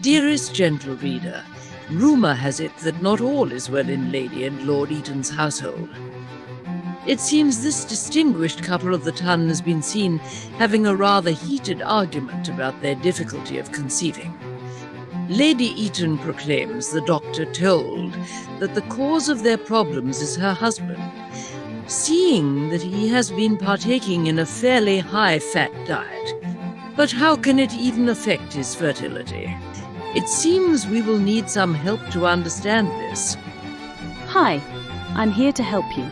Dearest gentle reader, rumour has it that not all is well in Lady and Lord Eaton's household. It seems this distinguished couple of the ton has been seen having a rather heated argument about their difficulty of conceiving. Lady Eaton proclaims the doctor told that the cause of their problems is her husband, seeing that he has been partaking in a fairly high-fat diet. But how can it even affect his fertility? It seems we will need some help to understand this. Hi, I'm here to help you.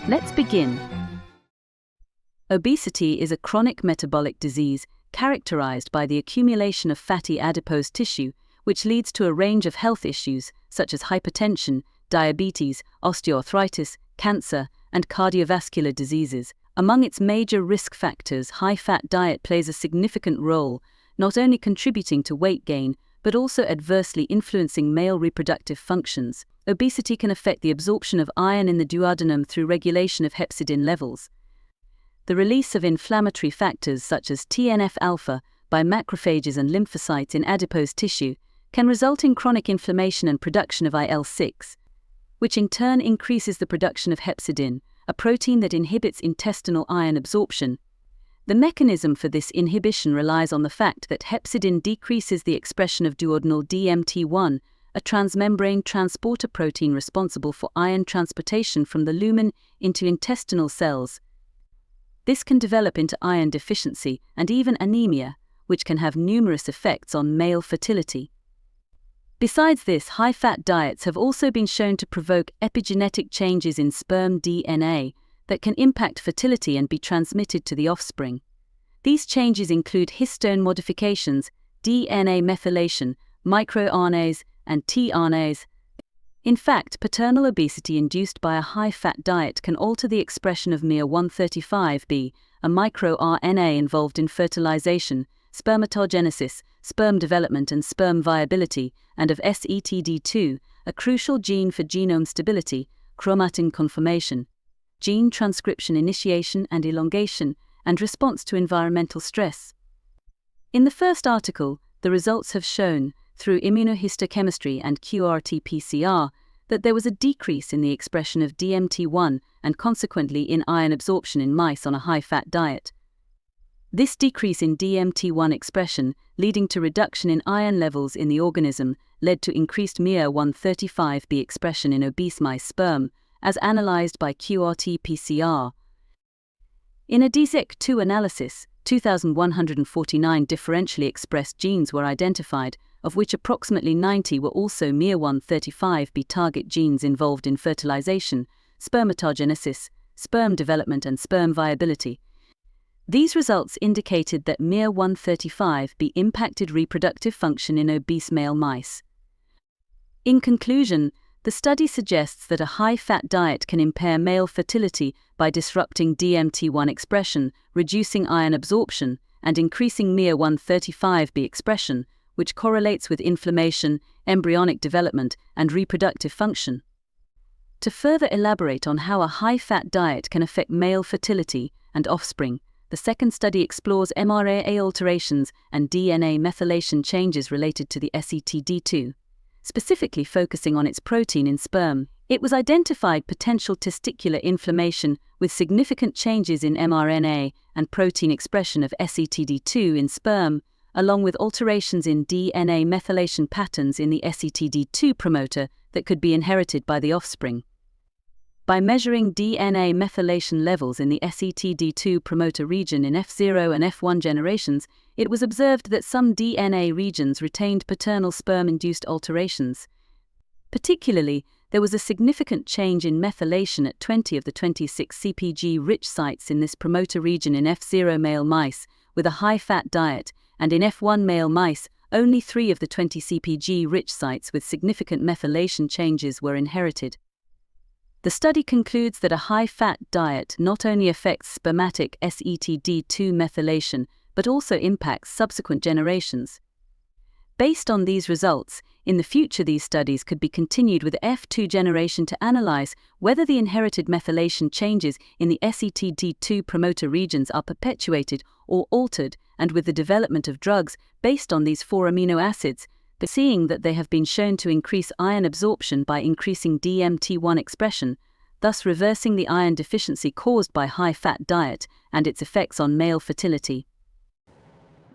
Let's begin. Obesity is a chronic metabolic disease characterized by the accumulation of fatty adipose tissue, which leads to a range of health issues such as hypertension, diabetes, osteoarthritis, cancer, and cardiovascular diseases. Among its major risk factors, high-fat diet plays a significant role, not only contributing to weight gain, but also adversely influencing male reproductive functions. Obesity can affect the absorption of iron in the duodenum through regulation of hepcidin levels. The release of inflammatory factors such as TNF-alpha by macrophages and lymphocytes in adipose tissue can result in chronic inflammation and production of IL-6, which in turn increases the production of hepcidin, a protein that inhibits intestinal iron absorption. The mechanism for this inhibition relies on the fact that hepcidin decreases the expression of duodenal DMT1, a transmembrane transporter protein responsible for iron transportation from the lumen into intestinal cells. This can develop into iron deficiency and even anemia, which can have numerous effects on male fertility. Besides this, high-fat diets have also been shown to provoke epigenetic changes in sperm DNA that can impact fertility and be transmitted to the offspring. These changes include histone modifications, DNA methylation, microRNAs, and tRNAs. In fact, paternal obesity induced by a high-fat diet can alter the expression of miR-135b, a microRNA involved in fertilization, spermatogenesis, sperm development and sperm viability, and of SETD2, a crucial gene for genome stability, chromatin conformation, gene transcription initiation and elongation, and response to environmental stress. In the first article, the results have shown, through immunohistochemistry and qRT-PCR, that there was a decrease in the expression of DMT1 and consequently in iron absorption in mice on a high-fat diet. This decrease in DMT1 expression, leading to reduction in iron levels in the organism, led to increased miR-135b expression in obese mice sperm, as analyzed by qRT-PCR. In a DSEC2 analysis, 2,149 differentially expressed genes were identified, of which approximately 90 were also miR-135b target genes involved in fertilization, spermatogenesis, sperm development and sperm viability. These results indicated that miR-135b impacted reproductive function in obese male mice. In conclusion, the study suggests that a high-fat diet can impair male fertility by disrupting DMT1 expression, reducing iron absorption, and increasing miR-135b expression, which correlates with inflammation, embryonic development, and reproductive function. To further elaborate on how a high-fat diet can affect male fertility and offspring, the second study explores mRNA alterations and DNA methylation changes related to the SETD2. Specifically focusing on its protein in sperm, it was identified potential testicular inflammation with significant changes in mRNA and protein expression of SETD2 in sperm, along with alterations in DNA methylation patterns in the SETD2 promoter that could be inherited by the offspring. By measuring DNA methylation levels in the SETD2 promoter region in F0 and F1 generations, it was observed that some DNA regions retained paternal sperm-induced alterations. Particularly, there was a significant change in methylation at 20 of the 26 CpG-rich sites in this promoter region in F0 male mice with a high-fat diet, and in F1 male mice, only 3 of the 20 CpG-rich sites with significant methylation changes were inherited. The study concludes that a high-fat diet not only affects spermatic SETD2 methylation, but also impacts subsequent generations. Based on these results, in the future these studies could be continued with F2 generation to analyze whether the inherited methylation changes in the SETD2 promoter regions are perpetuated or altered, and with the development of drugs based on these 4 amino acids, but seeing that they have been shown to increase iron absorption by increasing DMT1 expression, thus reversing the iron deficiency caused by high-fat diet and its effects on male fertility.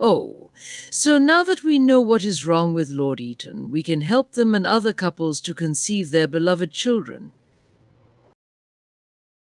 Oh, so now that we know what is wrong with Lord Eaton, we can help them and other couples to conceive their beloved children.